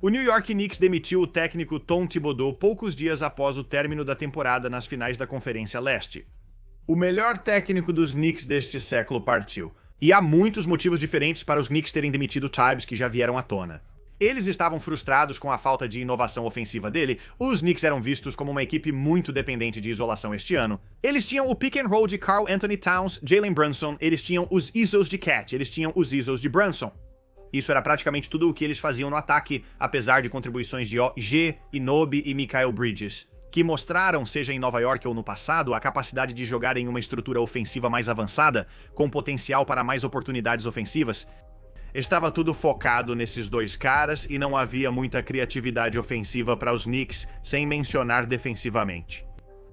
O New York Knicks demitiu o técnico Tom Thibodeau poucos dias após o término da temporada nas finais da Conferência Leste. O melhor técnico dos Knicks deste século partiu. E há muitos motivos diferentes para os Knicks terem demitido Tibbs que já vieram à tona. Eles estavam frustrados com a falta de inovação ofensiva dele. Os Knicks eram vistos como uma equipe muito dependente de isolação este ano. Eles tinham o pick and roll de Karl Anthony Towns, Jalen Brunson, eles tinham os ISOs de Cat, eles tinham os ISOs de Brunson. Isso era praticamente tudo o que eles faziam no ataque, apesar de contribuições de OG, Inobi e Mikal Bridges, que mostraram, seja em Nova York ou no passado, a capacidade de jogar em uma estrutura ofensiva mais avançada, com potencial para mais oportunidades ofensivas. Estava tudo focado nesses dois caras e não havia muita criatividade ofensiva para os Knicks, sem mencionar defensivamente.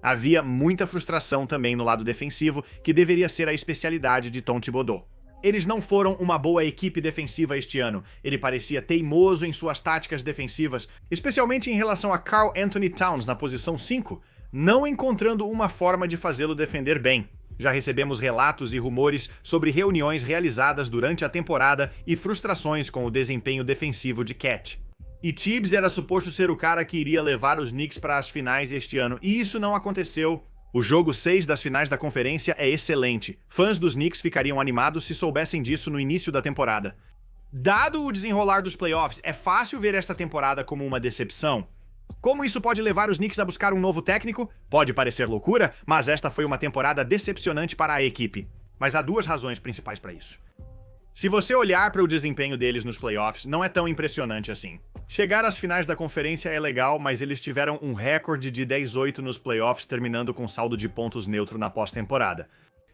Havia muita frustração também no lado defensivo, que deveria ser a especialidade de Tom Thibodeau. Eles não foram uma boa equipe defensiva este ano. Ele parecia teimoso em suas táticas defensivas, especialmente em relação a Karl Anthony Towns na posição 5, não encontrando uma forma de fazê-lo defender bem. Já recebemos relatos e rumores sobre reuniões realizadas durante a temporada e frustrações com o desempenho defensivo de Cat. E Tibbs era suposto ser o cara que iria levar os Knicks para as finais este ano, e isso não aconteceu. O jogo 6 das finais da conferência é excelente. Fãs dos Knicks ficariam animados se soubessem disso no início da temporada. Dado o desenrolar dos playoffs, é fácil ver esta temporada como uma decepção. Como isso pode levar os Knicks a buscar um novo técnico? Pode parecer loucura, mas esta foi uma temporada decepcionante para a equipe. Mas há duas razões principais para isso. Se você olhar para o desempenho deles nos playoffs, não é tão impressionante assim. Chegar às finais da conferência é legal, mas eles tiveram um recorde de 10-8 nos playoffs, terminando com saldo de pontos neutro na pós-temporada.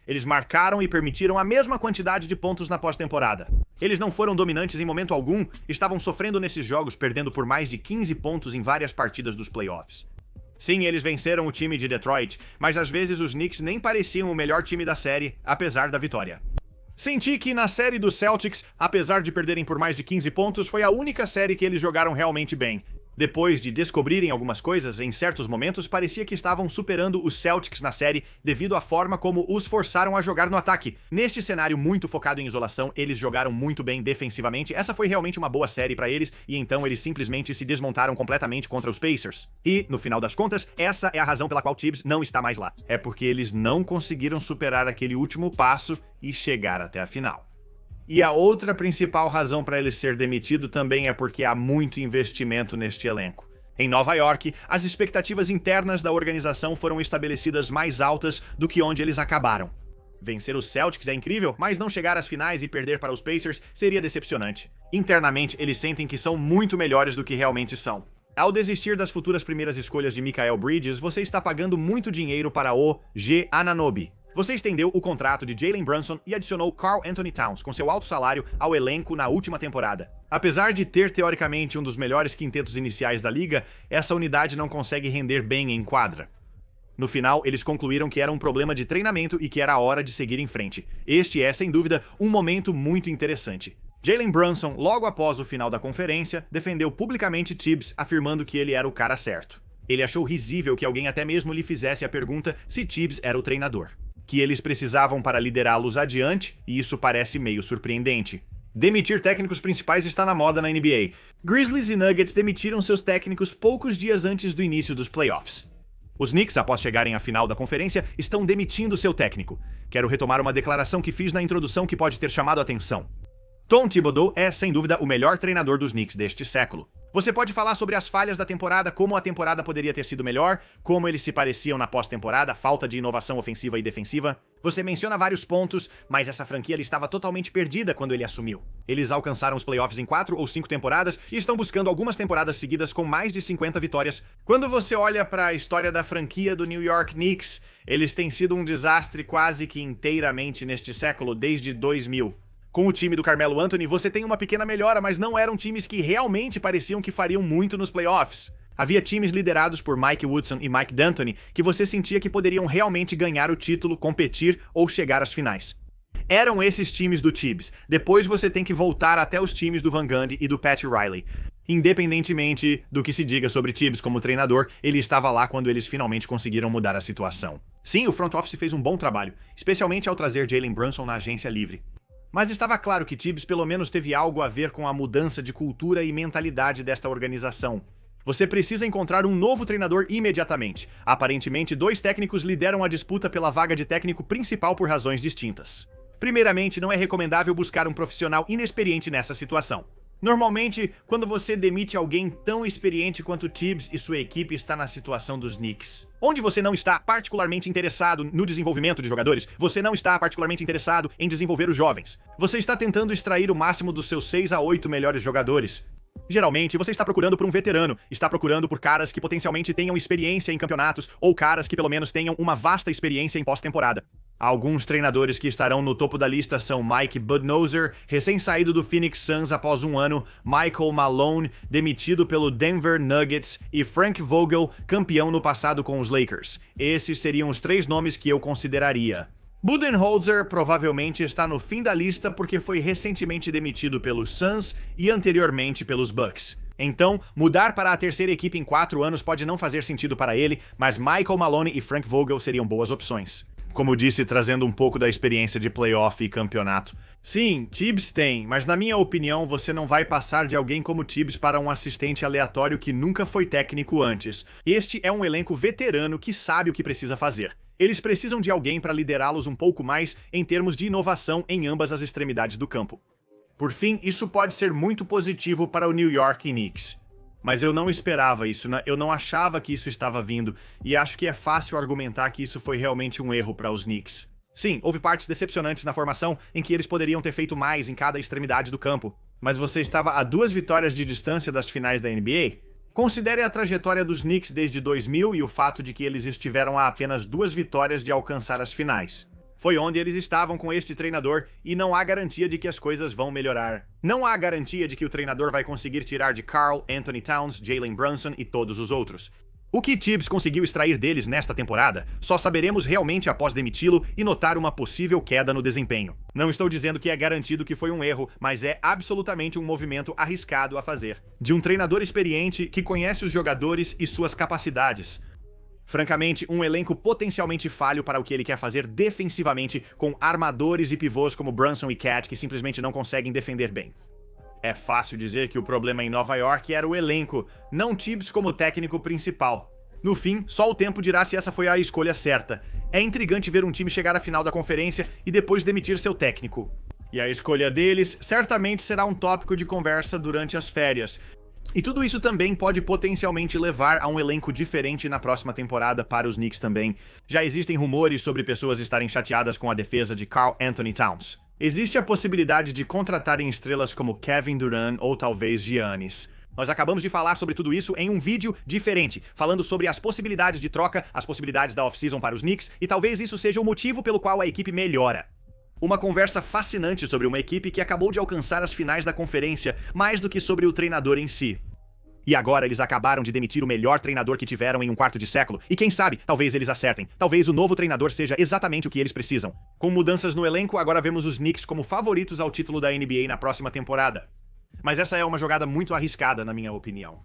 Eles marcaram e permitiram a mesma quantidade de pontos na pós-temporada. Eles não foram dominantes em momento algum, estavam sofrendo nesses jogos, perdendo por mais de 15 pontos em várias partidas dos playoffs. Sim, eles venceram o time de Detroit, mas às vezes os Knicks nem pareciam o melhor time da série, apesar da vitória. Senti que na série dos Celtics, apesar de perderem por mais de 15 pontos, foi a única série que eles jogaram realmente bem. Depois de descobrirem algumas coisas, em certos momentos parecia que estavam superando os Celtics na série devido à forma como os forçaram a jogar no ataque. Neste cenário muito focado em isolação, eles jogaram muito bem defensivamente. Essa foi realmente uma boa série para eles, e então eles simplesmente se desmontaram completamente contra os Pacers. E, no final das contas, essa é a razão pela qual Tibbs não está mais lá. É porque eles não conseguiram superar aquele último passo e chegar até a final. E a outra principal razão para ele ser demitido também é porque há muito investimento neste elenco. Em Nova York, as expectativas internas da organização foram estabelecidas mais altas do que onde eles acabaram. Vencer os Celtics é incrível, mas não chegar às finais e perder para os Pacers seria decepcionante. Internamente, eles sentem que são muito melhores do que realmente são. Ao desistir das futuras primeiras escolhas de Mikal Bridges, você está pagando muito dinheiro para o G. Anunoby. Você estendeu o contrato de Jalen Brunson e adicionou Karl Anthony Towns com seu alto salário ao elenco na última temporada. Apesar de ter teoricamente um dos melhores quintetos iniciais da liga, essa unidade não consegue render bem em quadra. No final, eles concluíram que era um problema de treinamento e que era a hora de seguir em frente. Este é, sem dúvida, um momento muito interessante. Jalen Brunson, logo após o final da conferência, defendeu publicamente Tibbs, afirmando que ele era o cara certo. Ele achou risível que alguém até mesmo lhe fizesse a pergunta se Tibbs era o treinador. Que eles precisavam para liderá-los adiante, e isso parece meio surpreendente. Demitir técnicos principais está na moda na NBA. Grizzlies e Nuggets demitiram seus técnicos poucos dias antes do início dos playoffs. Os Knicks, após chegarem à final da conferência, estão demitindo seu técnico. Quero retomar uma declaração que fiz na introdução que pode ter chamado a atenção. Tom Thibodeau é, sem dúvida, o melhor treinador dos Knicks deste século. Você pode falar sobre as falhas da temporada, como a temporada poderia ter sido melhor, como eles se pareciam na pós-temporada, falta de inovação ofensiva e defensiva. Você menciona vários pontos, mas essa franquia estava totalmente perdida quando ele assumiu. Eles alcançaram os playoffs em 4 ou 5 temporadas e estão buscando algumas temporadas seguidas com mais de 50 vitórias. Quando você olha para a história da franquia do New York Knicks, eles têm sido um desastre quase que inteiramente neste século, desde 2000. Com o time do Carmelo Anthony, você tem uma pequena melhora, mas não eram times que realmente pareciam que fariam muito nos playoffs. Havia times liderados por Mike Woodson e Mike D'Antoni que você sentia que poderiam realmente ganhar o título, competir ou chegar às finais. Eram esses times do Tibbs. Depois você tem que voltar até os times do Van Gundy e do Pat Riley. Independentemente do que se diga sobre Tibbs como treinador, ele estava lá quando eles finalmente conseguiram mudar a situação. Sim, o front office fez um bom trabalho, especialmente ao trazer Jalen Brunson na agência livre. Mas estava claro que Tibbs pelo menos teve algo a ver com a mudança de cultura e mentalidade desta organização. Você precisa encontrar um novo treinador imediatamente. Aparentemente, 2 técnicos lideram a disputa pela vaga de técnico principal por razões distintas. Primeiramente, não é recomendável buscar um profissional inexperiente nessa situação. Normalmente, quando você demite alguém tão experiente quanto Tibbs e sua equipe está na situação dos Knicks, onde você não está particularmente interessado no desenvolvimento de jogadores, você não está particularmente interessado em desenvolver os jovens. Você está tentando extrair o máximo dos seus 6 a 8 melhores jogadores. Geralmente, você está procurando por um veterano, está procurando por caras que potencialmente tenham experiência em campeonatos ou caras que pelo menos tenham uma vasta experiência em pós-temporada. Alguns treinadores que estarão no topo da lista são Mike Budenholzer, recém-saído do Phoenix Suns após um ano, Michael Malone, demitido pelo Denver Nuggets, e Frank Vogel, campeão no passado com os Lakers. Esses seriam os 3 nomes que eu consideraria. Budenholzer provavelmente está no fim da lista porque foi recentemente demitido pelos Suns e anteriormente pelos Bucks. Então, mudar para a terceira equipe em 4 anos pode não fazer sentido para ele, mas Michael Malone e Frank Vogel seriam boas opções. Como disse, trazendo um pouco da experiência de playoff e campeonato. Sim, Tibbs tem, mas na minha opinião você não vai passar de alguém como Tibbs para um assistente aleatório que nunca foi técnico antes. Este é um elenco veterano que sabe o que precisa fazer. Eles precisam de alguém para liderá-los um pouco mais em termos de inovação em ambas as extremidades do campo. Por fim, isso pode ser muito positivo para o New York Knicks. Mas eu não esperava isso, eu não achava que isso estava vindo, e acho que é fácil argumentar que isso foi realmente um erro para os Knicks. Sim, houve partes decepcionantes na formação em que eles poderiam ter feito mais em cada extremidade do campo, mas você estava a 2 vitórias de distância das finais da NBA? Considere a trajetória dos Knicks desde 2000 e o fato de que eles estiveram a apenas 2 vitórias de alcançar as finais. Foi onde eles estavam com este treinador e não há garantia de que as coisas vão melhorar. Não há garantia de que o treinador vai conseguir tirar de Karl, Anthony Towns, Jalen Brunson e todos os outros. O que Tibbs conseguiu extrair deles nesta temporada, só saberemos realmente após demiti-lo e notar uma possível queda no desempenho. Não estou dizendo que é garantido que foi um erro, mas é absolutamente um movimento arriscado a fazer. De um treinador experiente que conhece os jogadores e suas capacidades. Francamente, um elenco potencialmente falho para o que ele quer fazer defensivamente, com armadores e pivôs como Brunson e Cat que simplesmente não conseguem defender bem. É fácil dizer que o problema em Nova York era o elenco, não Tibbs como técnico principal. No fim, só o tempo dirá se essa foi a escolha certa. É intrigante ver um time chegar à final da conferência e depois demitir seu técnico. E a escolha deles certamente será um tópico de conversa durante as férias. E tudo isso também pode potencialmente levar a um elenco diferente na próxima temporada para os Knicks também. Já existem rumores sobre pessoas estarem chateadas com a defesa de Karl Anthony Towns. Existe a possibilidade de contratarem estrelas como Kevin Durant ou talvez Giannis. Nós acabamos de falar sobre tudo isso em um vídeo diferente, falando sobre as possibilidades de troca, as possibilidades da off-season para os Knicks, e talvez isso seja o motivo pelo qual a equipe melhora. Uma conversa fascinante sobre uma equipe que acabou de alcançar as finais da conferência, mais do que sobre o treinador em si. E agora eles acabaram de demitir o melhor treinador que tiveram em um quarto de século, e quem sabe, talvez eles acertem. Talvez o novo treinador seja exatamente o que eles precisam. Com mudanças no elenco, agora vemos os Knicks como favoritos ao título da NBA na próxima temporada. Mas essa é uma jogada muito arriscada, na minha opinião.